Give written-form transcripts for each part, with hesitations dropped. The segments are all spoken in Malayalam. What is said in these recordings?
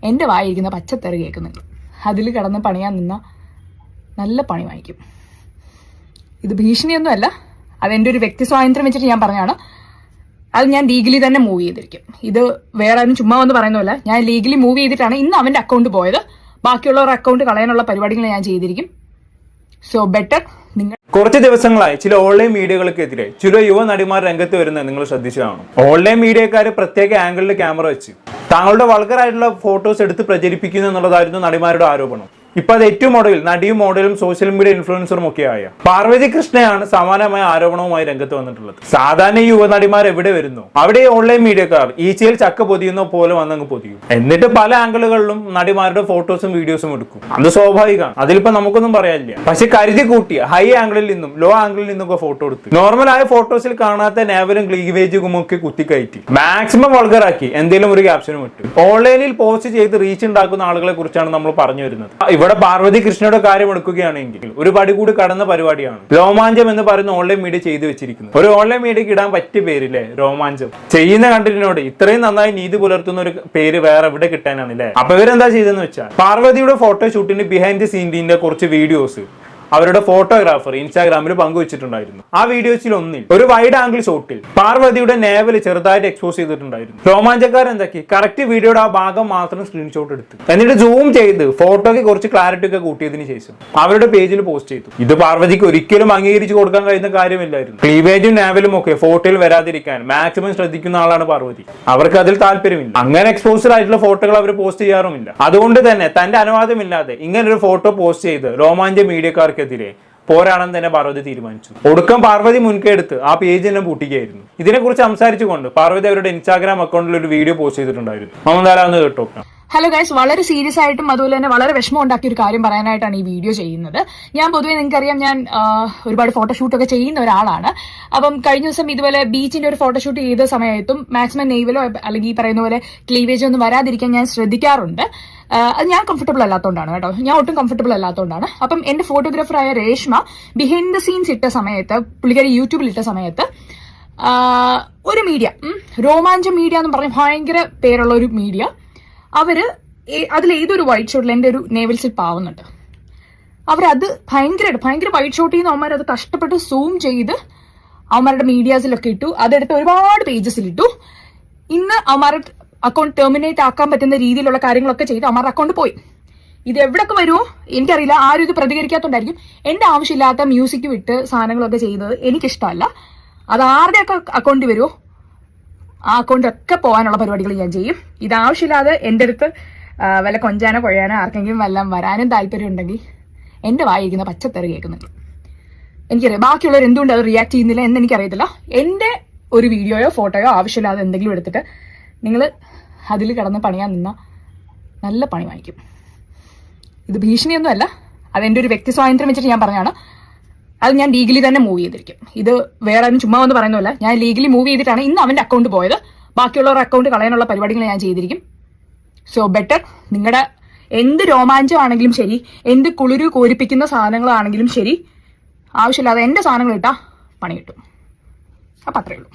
എൻ്റെ വായിരിക്കുന്ന പച്ചത്തെറി കേൾക്കുന്നുണ്ട്. അതിൽ കിടന്ന് പണിയാൻ നിന്ന നല്ല പണി വാങ്ങിക്കും. ഇത് ഭീഷണിയൊന്നുമല്ല, അതെൻ്റെ ഒരു വ്യക്തി സ്വാതന്ത്ര്യം വെച്ചിട്ട് ഞാൻ പറഞ്ഞാണ്. അത് ഞാൻ ലീഗലി തന്നെ മൂവ് ചെയ്തിരിക്കും. ഇത് വേറെ ആരും ചുമ്മാ എന്ന് പറയുന്നതല്ല, ഞാൻ ലീഗലി മൂവ് ചെയ്തിട്ടാണ് ഇന്ന് അവൻ്റെ അക്കൗണ്ട് പോയത്. ബാക്കിയുള്ളവരുടെ അക്കൗണ്ട് കളയാനുള്ള പരിപാടികൾ ഞാൻ ചെയ്തിരിക്കും. സോ ബെറ്റർ നിങ്ങൾ. കുറച്ച് ദിവസങ്ങളായി ചില ഓൺലൈൻ മീഡിയകൾക്കെതിരെ ചില യുവ നടിമാർ രംഗത്ത് വരുന്നത് നിങ്ങൾ ശ്രദ്ധിച്ചു കാണും. ഓൺലൈൻ മീഡിയക്കാർ പ്രത്യേക ആംഗിളിൽ ക്യാമറ വെച്ച് താങ്കളുടെ വൾഗറായിട്ടുള്ള ഫോട്ടോസ് എടുത്ത് പ്രചരിപ്പിക്കുന്നു എന്നുള്ളതായിരുന്നു നടിമാരുടെ ആരോപണം. ഇപ്പൊ അത് ഏറ്റവും ഒടുവിൽ നടിയും മോഡലും സോഷ്യൽ മീഡിയ ഇൻഫ്ലുവൻസറും ഒക്കെ ആയ പാർവതി കൃഷ്ണയാണ് സമാനമായ ആരോപണവുമായി രംഗത്ത് വന്നിട്ടുള്ളത്. സാധാരണ ഈ യുവ നടിമാർ എവിടെ വരുന്നു അവിടെ ഓൺലൈൻ മീഡിയക്കാർ ഈച്ചയിൽ ചക്ക പൊതിയുന്ന പോലെ വന്നങ്ങ് പൊതിയും. എന്നിട്ട് പല ആംഗിളുകളിലും നടിമാരുടെ ഫോട്ടോസും വീഡിയോസും എടുക്കും. അത് സ്വാഭാവികമാണ്, അതിലിപ്പോ നമുക്കൊന്നും പറയാനില്ല. പക്ഷെ കരുതി കൂട്ടിയ ഹൈ ആംഗിളിൽ നിന്നും ലോ ആംഗിളിൽ നിന്നൊക്കെ ഫോട്ടോ എടുത്ത് നോർമലായ ഫോട്ടോസിൽ കാണാത്ത നാവലും ക്ലീവേജും ഒക്കെ കുത്തിക്കയറ്റി മാക്സിമം വൾഗറാക്കി എന്തെങ്കിലും ഒരു ക്യാപ്ഷനും ഇട്ട് ഓൺലൈനിൽ പോസ്റ്റ് ചെയ്ത് റീച്ച് ഉണ്ടാക്കുന്ന ആളുകളെ കുറിച്ചാണ് നമ്മൾ പറഞ്ഞു വരുന്നത്. ഇവിടെ പാർവതി കൃഷ്ണയുടെ കാര്യം എടുക്കുകയാണെങ്കിൽ ഒരു പടി കൂടി കടന്ന പരിപാടിയാണ് രോമാഞ്ചം എന്ന് പറയുന്ന ഓൺലൈൻ മീഡിയ ചെയ്തു വെച്ചിരിക്കുന്നത്. ഒരു ഓൺലൈൻ മീഡിയക്ക് ഇടാൻ പറ്റിയ പേരില്ലേ രോമാഞ്ചം. ചെയ്യുന്ന കണ്ടന്റിനോട് ഇത്രയും നന്നായി നീതി പുലർത്തുന്ന ഒരു പേര് വേറെ എവിടെ കിട്ടാനാണ് അല്ലേ? അപ്പൊ ഇവരെന്താ ചെയ്തെന്ന് വെച്ചാൽ പാർവതിയുടെ ഫോട്ടോ ഷൂട്ടിന് ബിഹൈൻഡ് ദി സീനിന്റെ കുറച്ച് വീഡിയോസ് അവരുടെ ഫോട്ടോഗ്രാഫർ ഇൻസ്റ്റാഗ്രാമിൽ പങ്കുവച്ചിട്ടുണ്ടായിരുന്നു. ആ വീഡിയോസിൽ ഒന്നിൽ ഒരു വൈഡ് ആംഗിൾ ഷോട്ടിൽ പാർവതിയുടെ നേവൽ ചെറുതായിട്ട് എക്സ്പോസ് ചെയ്തിട്ടുണ്ടായിരുന്നു. രോമാഞ്ചക്കാർ എന്താക്കി കറക്റ്റ് വീഡിയോയുടെ ആ ഭാഗം മാത്രം സ്ക്രീൻഷോട്ട് എടുത്ത് എന്നിട്ട് സൂം ചെയ്ത് ഫോട്ടോയ്ക്ക് കുറച്ച് ക്ലാരിറ്റി ഒക്കെ കൂട്ടിയതിനു ശേഷം അവരുടെ പേജിൽ പോസ്റ്റ് ചെയ്തു. ഇത് പാർവതിക്ക് ഒരിക്കലും അംഗീകരിച്ചു കൊടുക്കാൻ കഴിയുന്ന കാര്യമില്ലായിരുന്നു. ക്ലീവേജും നേവലും ഒക്കെ ഫോട്ടോയിൽ വരാതിരിക്കാൻ മാക്സിമം ശ്രദ്ധിക്കുന്ന ആളാണ് പാർവതി. അവർക്ക് അതിൽ താല്പര്യമില്ല. അങ്ങനെ എക്സ്പോസ്ഡ് ആയിട്ടുള്ള ഫോട്ടോകൾ അവർ പോസ്റ്റ് ചെയ്യാറുമില്ല. അതുകൊണ്ട് തന്നെ തന്റെ അനുവാദമില്ലാതെ ഇങ്ങനൊരു ഫോട്ടോ പോസ്റ്റ് ചെയ്ത് രോമാഞ്ച മീഡിയക്കാർക്ക് പോരാണെന്ന് തന്നെ പാർവതി തീരുമാനിച്ചു. ഒടുക്കം പാർവതി മുൻകൈ എടുത്ത് ആ പേജ് തന്നെ പൂട്ടിക്കുകയായിരുന്നു. ഇതിനെക്കുറിച്ച് സംസാരിച്ചുകൊണ്ട് പാർവതി അവരുടെ ഇൻസ്റ്റാഗ്രാം അക്കൗണ്ടിൽ ഒരു വീഡിയോ പോസ്റ്റ് ചെയ്തിട്ടുണ്ടായിരുന്നു. നമ്മളെന്തായാലും കേട്ടോ. ഹലോ ഗൈസ്, വളരെ സീരിയസ് ആയിട്ടും അതുപോലെ തന്നെ വളരെ വിഷമം ഉണ്ടാക്കിയ ഒരു കാര്യം പറയാനായിട്ടാണ് ഈ വീഡിയോ ചെയ്യുന്നത്. ഞാൻ പൊതുവേ നിങ്ങൾക്കറിയാം, ഞാൻ ഒരുപാട് ഫോട്ടോഷൂട്ടൊക്കെ ചെയ്യുന്ന ഒരാളാണ്. അപ്പം കഴിഞ്ഞ ദിവസം ഇതുപോലെ ബീച്ചിന്റെ ഒരു ഫോട്ടോഷൂട്ട് ചെയ്ത സമയത്തും മാക്സിമം നെയ്വലോ അല്ലെങ്കിൽ ഈ പറയുന്ന പോലെ ക്ലീവേജോ ഒന്നും വരാതിരിക്കാൻ ഞാൻ ശ്രദ്ധിക്കാറുണ്ട്. അത് ഞാൻ കംഫർട്ടബിൾ അല്ലാത്തതുകൊണ്ടാണ് കേട്ടോ, ഞാൻ ഒട്ടും കംഫർട്ടബിൾ അല്ലാത്തതുകൊണ്ടാണ്. അപ്പം എന്റെ ഫോട്ടോഗ്രാഫറായ രേഷ്മ ബിഹൈൻഡ് ദ സീൻസ് ഇട്ട സമയത്ത്, പുള്ളിക്കാരി യൂട്യൂബിൽ ഇട്ട സമയത്ത് ഒരു മീഡിയ, രോമാഞ്ചം മീഡിയ എന്ന് പറഞ്ഞ് ഭയങ്കര പേരുള്ള ഒരു മീഡിയ, അവര് അതിൽ ഏതൊരു വൈറ്റ് ഷോട്ടിൽ എൻ്റെ ഒരു നേവൽ സ്ലിപ്പ് ആവുന്നുണ്ട്. അവരത് ഭയങ്കര വൈറ്റ് ഷോട്ടിൽ നിന്ന് അവന്മാരത് കഷ്ടപ്പെട്ട് സൂം ചെയ്ത് അവന്മാരുടെ മീഡിയാസിലൊക്കെ ഇട്ടു. അതെടുത്ത് ഒരുപാട് പേജസിലിട്ടു. ഇന്ന് അവന്മാരുടെ അക്കൗണ്ട് ടെർമിനേറ്റ് ആക്കാൻ പറ്റുന്ന രീതിയിലുള്ള കാര്യങ്ങളൊക്കെ ചെയ്ത് അവന്മാരുടെ അക്കൗണ്ട് പോയി. ഇത് എവിടെയൊക്കെ വരുമോ എനിക്കറിയില്ല. ആരും ഇത് പ്രതികരിക്കാത്തോണ്ടായിരിക്കും. എന്റെ ആവശ്യമില്ലാത്ത മ്യൂസിക് വിട്ട് സാധനങ്ങളൊക്കെ ചെയ്യുന്നത് എനിക്കിഷ്ടമല്ല. അത് ആരുടെയൊക്കെ അക്കൗണ്ടിൽ വരുമോ ആ അക്കൗണ്ടൊക്കെ പോകാനുള്ള പരിപാടികൾ ഞാൻ ചെയ്യും. ഇതാവശ്യമില്ലാതെ എൻ്റെ അടുത്ത് വല്ല കൊഞ്ചാനോ കൊഴയാനോ ആർക്കെങ്കിലും വല്ലതും വരാനും താല്പര്യം ഉണ്ടെങ്കിൽ എൻ്റെ വായിരിക്കുന്ന പച്ചത്തെറി കേൾക്കുന്നുണ്ട്. എനിക്കറിയാം ബാക്കിയുള്ളവർ എന്തുകൊണ്ട് അത് റിയാക്ട് ചെയ്യുന്നില്ല എന്ന് എനിക്കറിയത്തില്ല. എൻ്റെ ഒരു വീഡിയോയോ ഫോട്ടോയോ ആവശ്യമില്ലാതെ എന്തെങ്കിലും എടുത്തിട്ട് നിങ്ങൾ അതിൽ കിടന്ന് പണിയാൻ നിന്ന നല്ല പണി വാങ്ങിക്കും. ഇത് ഭീഷണിയൊന്നുമല്ല, അതെൻ്റെ ഒരു വ്യക്തി സ്വാതന്ത്ര്യം വെച്ചിട്ട് ഞാൻ പറഞ്ഞാണ്. അത് ഞാൻ ലീഗലി തന്നെ മൂവ് ചെയ്തിരിക്കും. ഇത് വേറെ ആരും ചുമ്മാ എന്ന് പറയുന്നതല്ല, ഞാൻ ലീഗലി മൂവ് ചെയ്തിട്ടാണ് ഇന്ന് അവൻ്റെ അക്കൗണ്ട് പോയത്. ബാക്കിയുള്ളവരുടെ അക്കൗണ്ട് കളയാനുള്ള പരിപാടികൾ ഞാൻ ചെയ്തിരിക്കും. സോ ബെറ്റർ നിങ്ങളുടെ എന്ത് രോമാഞ്ചമാണെങ്കിലും ശരി, എന്ത് കുളിരു കോരിപ്പിക്കുന്ന സാധനങ്ങളാണെങ്കിലും ശരി, ആവശ്യമില്ലാതെ എൻ്റെ സാധനങ്ങൾ ഇട്ടാൽ പണി കിട്ടും. അപ്പം അത്രയേ ഉള്ളൂ.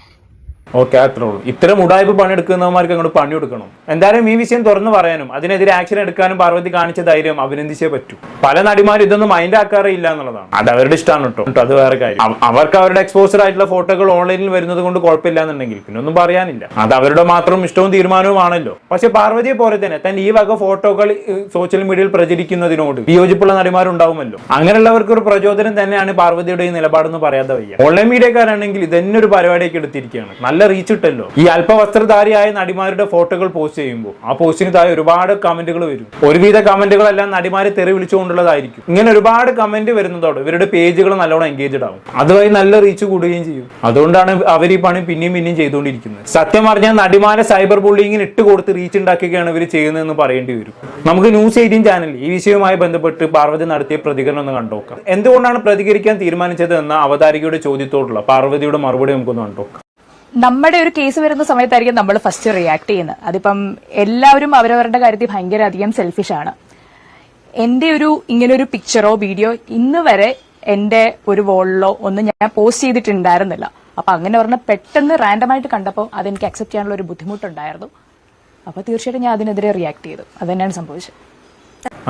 ഓക്കെ, അത്രേ ഉള്ളൂ. ഇത്തരം ഉടായ്പ പണിയെടുക്കുന്നവന്മാർക്ക് അങ്ങോട്ട് പണി കൊടുക്കണം. എന്തായാലും ഈ വിഷയം തുറന്നു പറയാനും അതിനെതിരെ ആക്ഷൻ എടുക്കാനും പാർവതി കാണിച്ച ധൈര്യം അഭിനന്ദിച്ചേ പറ്റൂ. പല നടിമാരും ഇതൊന്നും മൈൻഡ് ആക്കാറേ ഇല്ല എന്നുള്ളതാണ്. അത് അവരുടെ ഇഷ്ടമാണ് കേട്ടോ, അത് വേറെ കാര്യം. അവർക്ക് അവരുടെ എക്സ്പോസർ ആയിട്ടുള്ള ഫോട്ടോകൾ ഓൺലൈനിൽ വരുന്നത് കൊണ്ട് കുഴപ്പമില്ല എന്നുണ്ടെങ്കിൽ പിന്നെ ഒന്നും പറയാനില്ല. അത് അവരുടെ മാത്രം ഇഷ്ടവും തീരുമാനവുമാണല്ലോ. പക്ഷെ പാർവതിയെ പോലെ തന്നെ തന്നെ ഈ വക ഫോട്ടോകൾ സോഷ്യൽ മീഡിയയിൽ പ്രചരിക്കുന്നതിനോട് വിയോജിപ്പുള്ള നടിമാരുണ്ടാവുമല്ലോ. അങ്ങനെയുള്ളവർക്ക് ഒരു പ്രചോദനം തന്നെയാണ് പാർവതിയുടെ ഈ നിലപാടെന്ന് പറയാതെ വയ്യ. ഓൺലൈൻ മീഡിയക്കാരാണെങ്കിൽ ഇതന്നെ ഒരു പരിപാടിയൊക്കെ എടുത്തിരിക്കുകയാണ്. നല്ല റീച്ച് ഇട്ടല്ലോ. ഈ അല്പവസ്ത്രധാരിയായ നടിമാരുടെ ഫോട്ടോകൾ പോസ്റ്റ് ചെയ്യുമ്പോൾ ആ പോസ്റ്റിന് താഴെ ഒരുപാട് കമന്റുകൾ വരും. ഒരുവിധ കമന്റുകളെല്ലാം നടിമാരെ തെറി വിളിച്ചുകൊണ്ടുള്ളതായിരിക്കും. ഇങ്ങനെ ഒരുപാട് കമന്റ് വരുന്നതോടെ ഇവരുടെ പേജുകൾ നല്ലോണം എൻഗേജ്ഡ് ആവും. അതുവഴി നല്ല റീച്ച് കൂടുകയും ചെയ്യും. അതുകൊണ്ടാണ് അവർ ഈ പണി പിന്നെയും ചെയ്യുന്നുകൊണ്ടിരിക്കുന്നത്. സത്യം പറഞ്ഞാൽ നടിമാരെ സൈബർ ബുള്ളിങ്ങിന് ഇട്ട് കൊടുത്ത് റീച്ച് ഉണ്ടാക്കുകയാണ് ഇവർ ചെയ്യുന്നതെന്ന് പറയേണ്ടി വരും. നമുക്ക് ന്യൂസ് 18 ചാനലിൽ ഈ വിഷയവുമായി ബന്ധപ്പെട്ട് പാർവതി നടത്തിയ പ്രതികരണം ഒന്ന് കണ്ടോക്കാം. എന്തുകൊണ്ടാണ് പ്രതികരിക്കാൻ തീരുമാനിച്ചത് എന്ന അവതാരികയുടെ ചോദ്യത്തോടുള്ള പാർവതിയുടെ മറുപടി നമുക്കൊന്ന് കണ്ടോക്കാം. നമ്മുടെ ഒരു കേസ് വരുന്ന സമയത്തായിരിക്കും നമ്മൾ ഫസ്റ്റ് റിയാക്ട് ചെയ്യുന്നത്. അതിപ്പം എല്ലാവരും അവരവരുടെ കാര്യത്തിൽ ഭയങ്കര അധികം സെൽഫിഷാണ്. എന്റെ ഇങ്ങനൊരു പിക്ചറോ വീഡിയോ ഇന്ന് വരെ എന്റെ ഒരു വോളിലോ ഒന്നും ഞാൻ പോസ്റ്റ് ചെയ്തിട്ടുണ്ടായിരുന്നില്ല. അപ്പൊ അങ്ങനെ പറഞ്ഞ പെട്ടെന്ന് റാൻഡമായിട്ട് കണ്ടപ്പോൾ അതെനിക്ക് അക്സെപ്റ്റ് ചെയ്യാനുള്ള ഒരു ബുദ്ധിമുട്ടുണ്ടായിരുന്നു. അപ്പോൾ തീർച്ചയായിട്ടും ഞാൻ അതിനെതിരെ റിയാക്ട് ചെയ്തു. അത് തന്നെയാണ് സംഭവിച്ചത്.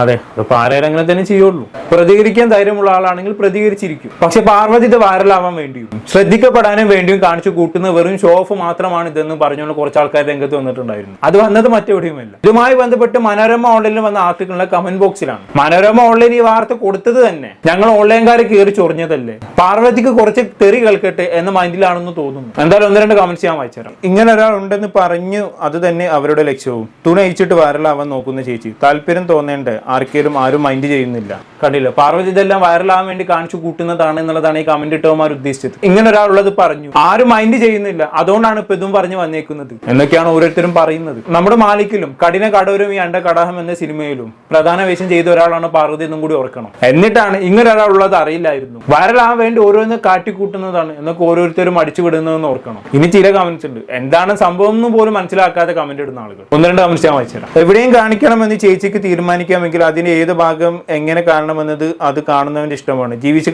അതെ, അതിപ്പോ ആരെങ്കിലും അങ്ങനെ തന്നെ ചെയ്യുള്ളൂ. പ്രതികരിക്കാൻ ധൈര്യമുള്ള ആളാണെങ്കിൽ പ്രതികരിച്ചിരിക്കും. പക്ഷെ പാർവതി ഇത് വൈറലാവാൻ വേണ്ടിയും ശ്രദ്ധിക്കപ്പെടാനും വേണ്ടിയും കാണിച്ചു കൂട്ടുന്ന വെറും ഷോ ഓഫ് മാത്രമാണ് ഇതെന്ന് പറഞ്ഞുകൊണ്ട് കുറച്ച് ആൾക്കാർ രംഗത്ത് വന്നിട്ടുണ്ടായിരുന്നു. അത് വന്നത് മറ്റെവിടെയുമല്ല. ഇതുമായി ബന്ധപ്പെട്ട് മനോരമ ഓൺലൈനിൽ വന്ന ആർട്ടിക്കിളിലെ കമന്റ് ബോക്സിലാണ്. മനോരമ ഓൺലൈൻ ഈ വാർത്ത കൊടുത്തത് തന്നെ ഞങ്ങൾ ഓൺലൈൻകാരെ കയറി ചൊറിഞ്ഞതല്ലേ, പാർവതിക്ക് കുറച്ച് തെറി കേൾക്കട്ടെ എന്ന മൈൻഡിലാണെന്ന് തോന്നുന്നു. എന്തായാലും 1-2 കമന്റ്സ് ഞാൻ വായിച്ചുതരാം. ഇങ്ങനെ ഒരാൾ ഉണ്ടെന്ന് പറഞ്ഞു, അത് തന്നെ അവരുടെ ലക്ഷ്യവും. തുണ അയച്ചിട്ട് വൈറലാവാൻ നോക്കുന്ന ചേച്ചി, താല്പര്യം തോന്നേണ്ട ആരും മൈൻഡ് ചെയ്യുന്നില്ല. കണ്ടില്ല, പാർവതി ഇതെല്ലാം വൈറലാവാൻ വേണ്ടി കാണിച്ചു കൂട്ടുന്നതാണ് എന്നുള്ളതാണ് ഈ കമന്റ് ഇട്ടവന്മാർ ഉദ്ദേശിച്ചത്. ഇങ്ങനെ ഒരാളുള്ളത് പറഞ്ഞു, ആരും മൈൻഡ് ചെയ്യുന്നില്ല, അതുകൊണ്ടാണ് ഇപ്പൊ ഇതും പറഞ്ഞു വന്നേക്കുന്നത് എന്നൊക്കെയാണ് ഓരോരുത്തരും പറയുന്നത്. നമ്മുടെ മാലിക്കിലും കഠിന കടവരും ഈ അണ്ട കടാഹം എന്ന സിനിമയിലും പ്രധാന വേഷം ചെയ്ത ഒരാളാണ് പാർവതി എന്നും കൂടി ഓർക്കണം. എന്നിട്ടാണ് ഇങ്ങനെ ഒരാളുള്ളത് അറിയില്ലായിരുന്നു, വൈറലാവാൻ വേണ്ടി ഓരോന്ന് കാട്ടിക്കൂട്ടുന്നതാണ് എന്നൊക്കെ ഓരോരുത്തരും അടിച്ചു വിടുന്നതെന്ന് ഓർക്കണം. ഇനി ചില കമന്റ്സ് ഉണ്ട്, എന്താണ് സംഭവം എന്ന് പോലും മനസ്സിലാക്കാതെ കമന്റ് ഇടുന്ന ആളുകൾ. 1-2 കമന്റ്സ് ഞാൻ വായിച്ചുതരാം. എവിടെയും കാണിക്കണമെന്ന് ചേച്ചിക്ക് തീരുമാനിക്കാമെങ്കിൽ അതിന്റെ ഏത് ഭാഗം എങ്ങനെ കാണണമെന്നത് അത് കാണുന്നവന്റെ ഇഷ്ടമാണ്. ജീവിച്ച്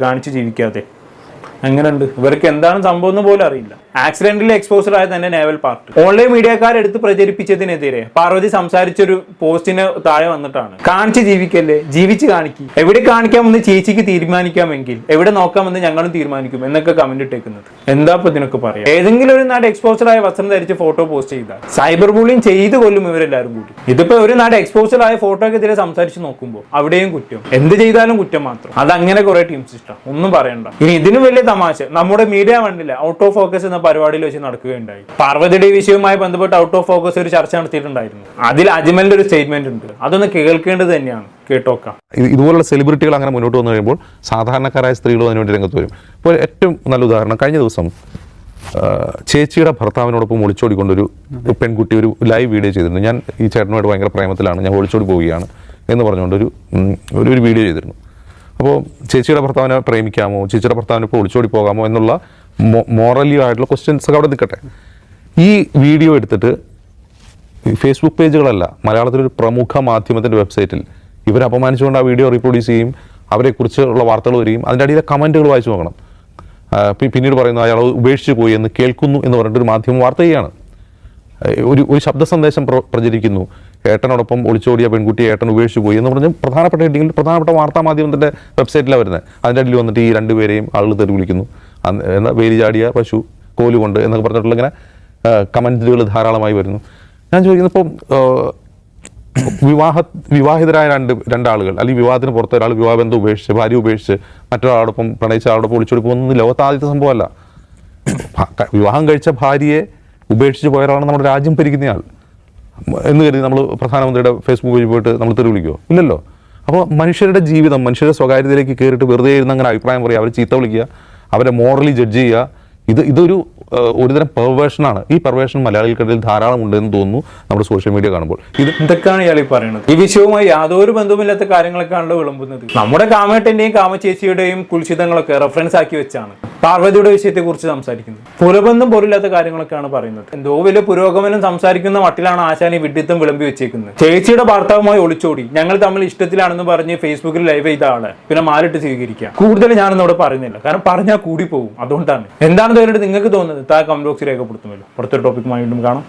കാണിച്ചു ജീവിക്കാതെ. എങ്ങനെയുണ്ട്? ഇവർക്ക് എന്താണ് സംഭവം എന്ന് പോലും അറിയില്ല. ആക്സിഡന്റിൽ എക്സ്പോസർ ആയ തന്നെ നേവൽ പാർട്ട് ഓൺലൈൻ മീഡിയക്കാരെടുത്ത് പ്രചരിപ്പിച്ചതിനെതിരെ പാർവതി സംസാരിച്ചൊരു പോസ്റ്റിന് താഴെ വന്നിട്ടാണ്, കാണിച്ച് ജീവിക്കല്ലേ, ജീവിച്ച് കാണിക്കും. എവിടെ കാണിക്കാമെന്ന് ചേച്ചിക്ക് തീരുമാനിക്കാമെങ്കിൽ എവിടെ നോക്കാമെന്ന് ഞങ്ങളും തീരുമാനിക്കും എന്നൊക്കെ കമന്റ് ഇട്ടേക്കുന്നത്. എന്താ ഇപ്പൊ ഇതിനൊക്കെ പറയാം? ഏതെങ്കിലും ഒരു നാട് എക്സ്പോസർ ആയ വസ്ത്രം ധരിച്ച് ഫോട്ടോ പോസ്റ്റ് ചെയ്താൽ സൈബർ ബുള്ളിങ് ചെയ്ത് കൊല്ലും ഇവരെല്ലാവരും കൂടി. ഇതിപ്പോ ഒരു നാട് എക്സ്പോസർ ആയ ഫോട്ടോക്കെതിരെ സംസാരിച്ച് നോക്കുമ്പോൾ അവിടെയും കുറ്റം, എന്ത് ചെയ്താലും കുറ്റം മാത്രം. അതങ്ങനെ കുറെ ടീംസ് ഇഷ്ടം, ഒന്നും പറയണ്ട. ഇനി ഇതിനും വലിയ തമാശ നമ്മുടെ മീഡിയ വണ്ടില്ല ഔട്ട് ഓഫ് ഫോക്കസ് എന്ന പരിപാടിയിൽ വെച്ച് നടക്കുകയുണ്ടായി. പാർവതിയുടെ വിഷയവുമായി ബന്ധപ്പെട്ട് ഔട്ട് ഓഫ് ഫോക്കസ് ഒരു ചർച്ച നടത്തിയിട്ടുണ്ടായിരുന്നു. അതിൽ അജ്മലിന്റെ ഒരു സ്റ്റേറ്റ്മെന്റ് ഉണ്ട്, അതൊന്ന് കേൾക്കേണ്ടത് തന്നെയാണ്. കേട്ടോക്കാം. ഇതുപോലുള്ള സെലിബ്രിറ്റികൾ അങ്ങനെ മുന്നോട്ട് വന്നു കഴിയുമ്പോൾ സാധാരണക്കാരായ സ്ത്രീകളും അതിനുവേണ്ടി രംഗത്ത് വരും. ഇപ്പോൾ ഏറ്റവും നല്ല ഉദാഹരണം, കഴിഞ്ഞ ദിവസം ചേച്ചിയുടെ ഭർത്താവിനോടൊപ്പം ഒളിച്ചോടിക്കൊണ്ടൊരു പെൺകുട്ടി ഒരു ലൈവ് വീഡിയോ ചെയ്തിരുന്നു. ഞാൻ ഈ ചേട്ടനോട് ഭയങ്കര പ്രേമത്തിലാണ്, ഞാൻ ഒളിച്ചോടി പോവുകയാണ് എന്ന് പറഞ്ഞുകൊണ്ട് ഒരു വീഡിയോ ചെയ്തിരുന്നു. അപ്പോൾ ചേച്ചിയുടെ ഭർത്താവിനെ പ്രേമിക്കാമോ, ചേച്ചിയുടെ ഭർത്താവിനെ ഇപ്പോൾ ഒളിച്ചോടി പോകാമോ എന്നുള്ള മോറലി ആയിട്ടുള്ള ക്വസ്റ്റ്യൻസ് ഒക്കെ അവിടെ നിൽക്കട്ടെ. ഈ വീഡിയോ എടുത്തിട്ട് ഫേസ്ബുക്ക് പേജുകളല്ല, മലയാളത്തിലൊരു പ്രമുഖ മാധ്യമത്തിൻ്റെ വെബ്സൈറ്റിൽ ഇവരെ അപമാനിച്ചുകൊണ്ട് ആ വീഡിയോ റീപ്രൊഡ്യൂസ് ചെയ്യും, അവരെക്കുറിച്ചുള്ള വാർത്തകൾ വരികയും അതിൻ്റെ അടിയിലെ കമൻറ്റുകൾ വായിച്ചു നോക്കണം. പിന്നീട് പറയുന്നു അയാൾ ഉപേക്ഷിച്ച് പോയി എന്ന് കേൾക്കുന്നു എന്ന് പറഞ്ഞിട്ടൊരു മാധ്യമം വാർത്ത ചെയ്യുകയാണ്. ഒരു ശബ്ദ സന്ദേശം പ്രചരിക്കുന്നു, ഏട്ടനോടൊപ്പം ഒളിച്ചോടിയ പെൺകുട്ടിയെ ഏട്ടൻ ഉപേക്ഷിച്ച് പോയി എന്ന് പറഞ്ഞ് പ്രധാനപ്പെട്ട ഹെഡിങ്ങിൽ പ്രധാനപ്പെട്ട വാർത്താ മാധ്യമത്തിൻ്റെ വെബ്സൈറ്റിലാണ് വരുന്നത്. അതിൻ്റെ അടിയിൽ വന്നിട്ട് ഈ 2 പേരെയും ആളുകൾ തെറി വിളിക്കുന്നു, എന്നാൽ വേലി ചാടിയ പശു കോലുകൊണ്ട് എന്നൊക്കെ പറഞ്ഞിട്ടുള്ള ഇങ്ങനെ കമൻറ്റുകൾ ധാരാളമായി വരുന്നു. ഞാൻ ചോദിക്കുന്നത്, ഇപ്പം വിവാഹിതരായ രണ്ടാളുകൾ അല്ലെങ്കിൽ വിവാഹത്തിന് പുറത്ത് ഒരാൾ വിവാഹബന്ധം ഉപേക്ഷിച്ച് ഭാര്യ ഉപേക്ഷിച്ച് മറ്റൊരാളോടൊപ്പം പ്രണയിച്ച ആളോടൊപ്പം ഒളിച്ചോടി പോകുന്നത് ലോകത്ത് ആദ്യത്തെ സംഭവമല്ല. വിവാഹം കഴിച്ച ഭാര്യയെ ഉപേക്ഷിച്ച് പോയവരാണ് നമ്മുടെ രാജ്യം ഭരിക്കുന്നയാൾ എന്ന് കരുതി നമ്മൾ പ്രധാനമന്ത്രിയുടെ ഫേസ്ബുക്ക് പേജിൽ പോയിട്ട് നമ്മൾ തെറി വിളിക്കുമോ? ഇല്ലല്ലോ. അപ്പോൾ മനുഷ്യരുടെ ജീവിതം, മനുഷ്യരുടെ സ്വകാര്യതയിലേക്ക് കയറിയിട്ട് വെറുതെ ഇരുന്ന് അങ്ങനെ അഭിപ്രായം പറയുക, അവർ ചീത്ത വിളിക്കുക, അവരെ മോറലി ജഡ്ജ് ചെയ്യുക, ഇതൊരു ഒരുതരം പെർവേഷനാണ്. ഈ പെർവേഷൻ മലയാളികൾക്കിടയിൽ ധാരാളം ഉണ്ടെന്ന് തോന്നുന്നു നമ്മുടെ സോഷ്യൽ മീഡിയ കാണുമ്പോൾ. ഇത് എന്തൊക്കെയാണ് ഇയാൾ ഈ പറയുന്നത്? ഈ വിഷയവുമായി യാതൊരു ബന്ധവുമില്ലാത്ത കാര്യങ്ങളൊക്കെയാണല്ലോ വിളമ്പുന്നത്. നമ്മുടെ കാമേട്ടന്റെയും കാമചേച്ചിയുടെയും കുൽസിതങ്ങളൊക്കെ റെഫറൻസ് ആക്കി വെച്ചാണ് പാർവതിയുടെ വിഷയത്തെ കുറിച്ച് സംസാരിക്കുന്നത്. പുലബന്ധം പോലില്ലാത്ത കാര്യങ്ങളൊക്കെയാണ് പറയുന്നത്. എന്തോ വലിയ പുരോഗമനം സംസാരിക്കുന്ന മട്ടിലാണ് ആശാൻ ഈ വിഡ്ഢിത്തം വിളമ്പി വെച്ചേക്കുന്നത്. ചേച്ചിയുടെ ഭർത്താവുമായി ഒളിച്ചോടി ഞങ്ങൾ തമ്മിൽ ഇഷ്ടത്തിലാണെന്ന് പറഞ്ഞ് ഫേസ്ബുക്കിൽ ലൈവ് ചെയ്ത ആളെ പിന്നെ മാലിട്ട് സ്വീകരിക്കുക. കൂടുതൽ ഞാനൊന്നും പറയുന്നില്ല, കാരണം പറഞ്ഞാൽ കൂടി പോകും. അതുകൊണ്ടാണ്. എന്താണ് നിങ്ങൾക്ക് തോന്നുന്നത്? താഴെ കമന്റ് ബോക്സിൽ രേഖപ്പെടുത്തുമല്ലോ. അടുത്തൊരു ടോപ്പിക്കുമായി വീണ്ടും കാണാം.